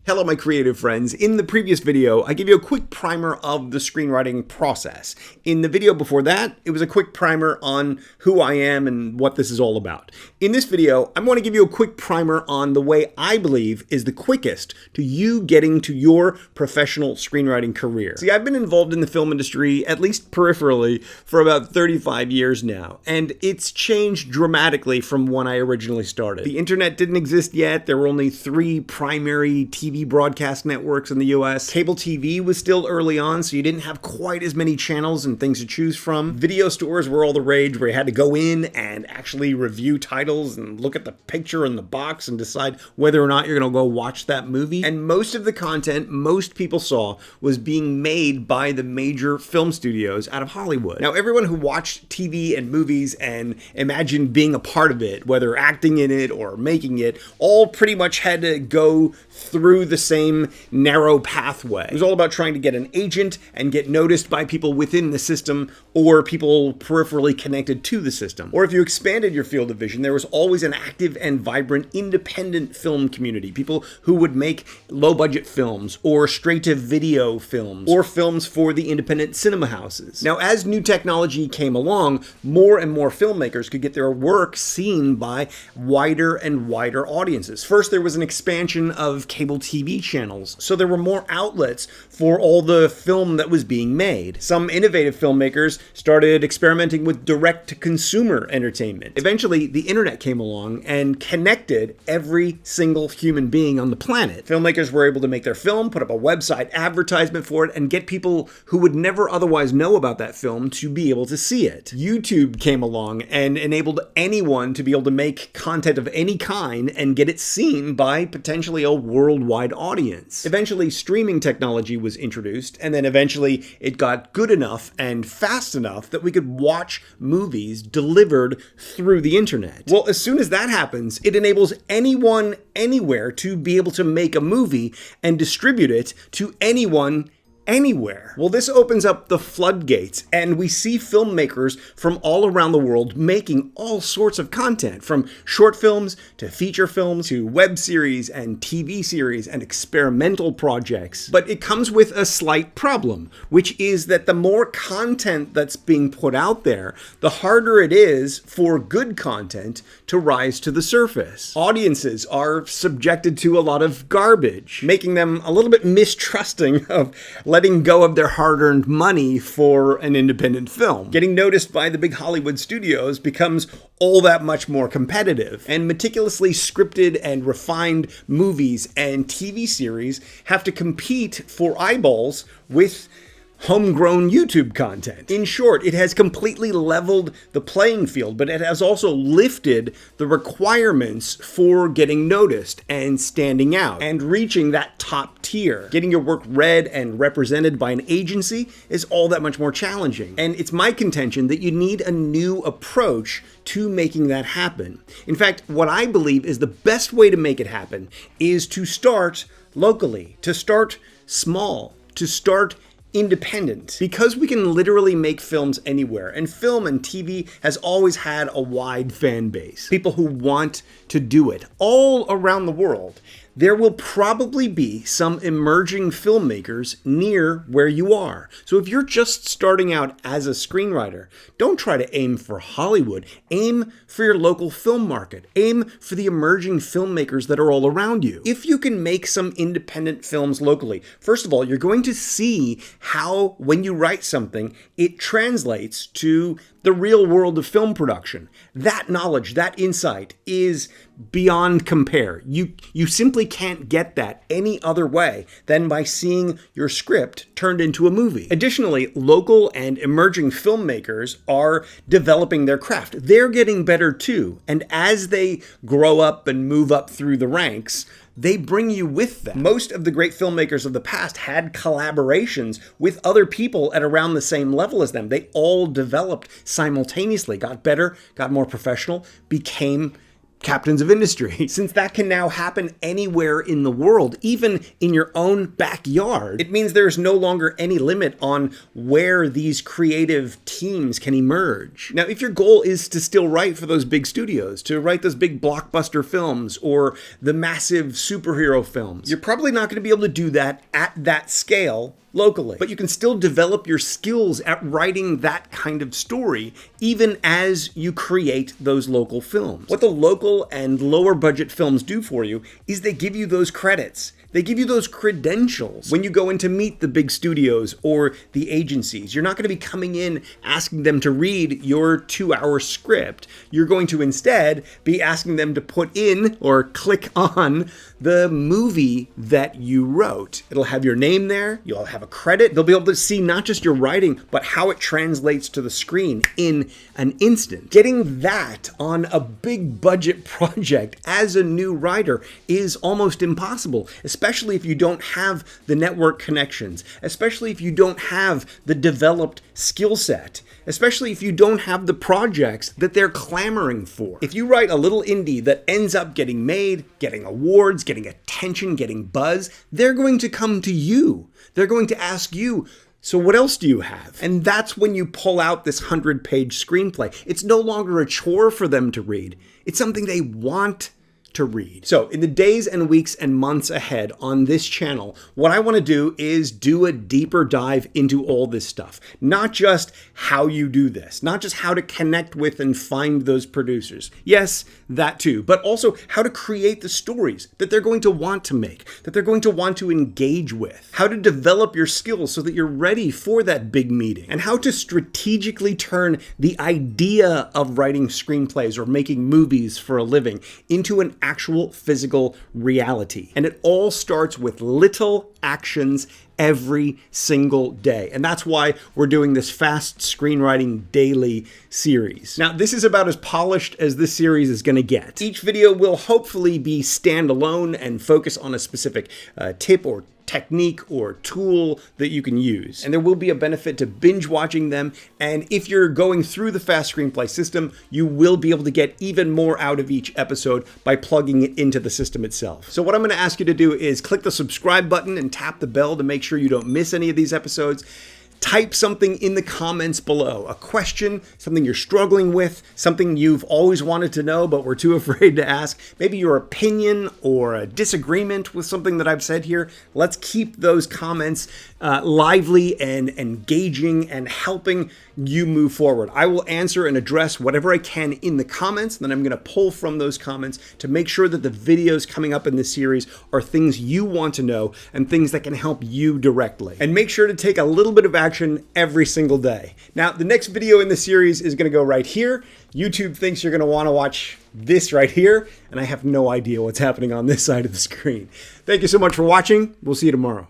Hello, my creative friends. In the previous video, I gave you a quick primer of the screenwriting process. In the video before that, it was a quick primer on who I am and what this is all about. In this video, I want to give you a quick primer on the way I believe is the quickest to you getting to your professional screenwriting career. See, I've been involved in the film industry, at least peripherally, for about 35 years now, and it's changed dramatically from when I originally started. The internet didn't exist yet. There were only 3 primary TV broadcast networks in the US. Cable TV was still early on, so you didn't have quite as many channels and things to choose from. Video stores were all the rage, where you had to go in and actually review titles and look at the picture in the box and decide whether or not you're gonna go watch that movie. And most of the content most people saw was being made by the major film studios out of Hollywood. Now, everyone who watched TV and movies and imagined being a part of it, whether acting in it or making it, all pretty much had to go through the same narrow pathway. It was all about trying to get an agent and get noticed by people within the system or people peripherally connected to the system. Or if you expanded your field of vision, there was always an active and vibrant independent film community. People who would make low-budget films or straight-to-video films or films for the independent cinema houses. Now, as new technology came along, more and more filmmakers could get their work seen by wider and wider audiences. First, there was an expansion of cable TV channels, so there were more outlets for all the film that was being made. Some innovative filmmakers started experimenting with direct-to-consumer entertainment. Eventually, the internet came along and connected every single human being on the planet. Filmmakers were able to make their film, put up a website advertisement for it, and get people who would never otherwise know about that film to be able to see it. YouTube came along and enabled anyone to be able to make content of any kind and get it seen by potentially a worldwide audience. Eventually, streaming technology was introduced, and then eventually it got good enough and fast enough that we could watch movies delivered through the internet. Well, as soon as that happens, it enables anyone, anywhere to be able to make a movie and distribute it to anyone, anywhere. Well, this opens up the floodgates, and we see filmmakers from all around the world making all sorts of content, from short films to feature films to web series and TV series and experimental projects. But it comes with a slight problem, which is that the more content that's being put out there, the harder it is for good content to rise to the surface. Audiences are subjected to a lot of garbage, making them a little bit mistrusting of letting go of their hard-earned money for an independent film. Getting noticed by the big Hollywood studios becomes all that much more competitive, and meticulously scripted and refined movies and TV series have to compete for eyeballs with homegrown YouTube content. In short, it has completely leveled the playing field, but it has also lifted the requirements for getting noticed and standing out and reaching that top tier. Getting your work read and represented by an agency is all that much more challenging. And it's my contention that you need a new approach to making that happen. In fact, what I believe is the best way to make it happen is to start locally, to start small, to start independent, because we can literally make films anywhere, and film and TV has always had a wide fan base. People who want to do it all around the world. There will probably be some emerging filmmakers near where you are. So if you're just starting out as a screenwriter, don't try to aim for Hollywood. Aim for your local film market. Aim for the emerging filmmakers that are all around you. If you can make some independent films locally, first of all, you're going to see how, when you write something, it translates to the real world of film production. That knowledge, that insight is beyond compare. You simply can't get that any other way than by seeing your script turned into a movie. Additionally, local and emerging filmmakers are developing their craft. They're getting better too. And as they grow up and move up through the ranks, they bring you with them. Most of the great filmmakers of the past had collaborations with other people at around the same level as them. They all developed simultaneously, got better, got more professional, became captains of industry, since that can now happen anywhere in the world, even in your own backyard. It means there's no longer any limit on where these creative teams can emerge. Now, if your goal is to still write for those big studios, to write those big blockbuster films or the massive superhero films, you're probably not going to be able to do that at that scale locally. But you can still develop your skills at writing that kind of story, even as you create those local films. What the local and lower budget films do for you is they give you those credits. They give you those credentials when you go in to meet the big studios or the agencies. You're not going to be coming in asking them to read your 2-hour script. You're going to instead be asking them to put in or click on the movie that you wrote. It'll have your name there. You'll have a credit. They'll be able to see not just your writing, but how it translates to the screen in an instant. Getting that on a big budget project as a new writer is almost impossible, especially if you don't have the network connections, especially if you don't have the developed skill set, especially if you don't have the projects that they're clamoring for. If you write a little indie that ends up getting made, getting awards, getting attention, getting buzz, they're going to come to you. They're going to ask you, so what else do you have? And that's when you pull out this 100-page screenplay. It's no longer a chore for them to read. It's something they want to read. So in the days and weeks and months ahead on this channel, what I want to do is do a deeper dive into all this stuff. Not just how you do this, not just how to connect with and find those producers. Yes, that too, but also how to create the stories that they're going to want to make, that they're going to want to engage with, how to develop your skills so that you're ready for that big meeting, and how to strategically turn the idea of writing screenplays or making movies for a living into an actual physical reality. And it all starts with little actions every single day. And that's why we're doing this FAST Screenwriting DAILY series. Now, this is about as polished as this series is going to get. Each video will hopefully be standalone and focus on a specific tip or technique or tool that you can use. And there will be a benefit to binge watching them. And if you're going through the FAST Screenplay system, you will be able to get even more out of each episode by plugging it into the system itself. So what I'm going to ask you to do is click the subscribe button and tap the bell to make sure you don't miss any of these episodes. Type something in the comments below, a question, something you're struggling with, something you've always wanted to know but were too afraid to ask, maybe your opinion or a disagreement with something that I've said here. Let's keep those comments lively and engaging and helping you move forward. I will answer and address whatever I can in the comments, and then I'm going to pull from those comments to make sure that the videos coming up in this series are things you want to know and things that can help you directly. And make sure to take a little bit of action every single day. Now, the next video in the series is going to go right here. YouTube thinks you're going to want to watch this right here, and I have no idea what's happening on this side of the screen. Thank you so much for watching. We'll see you tomorrow.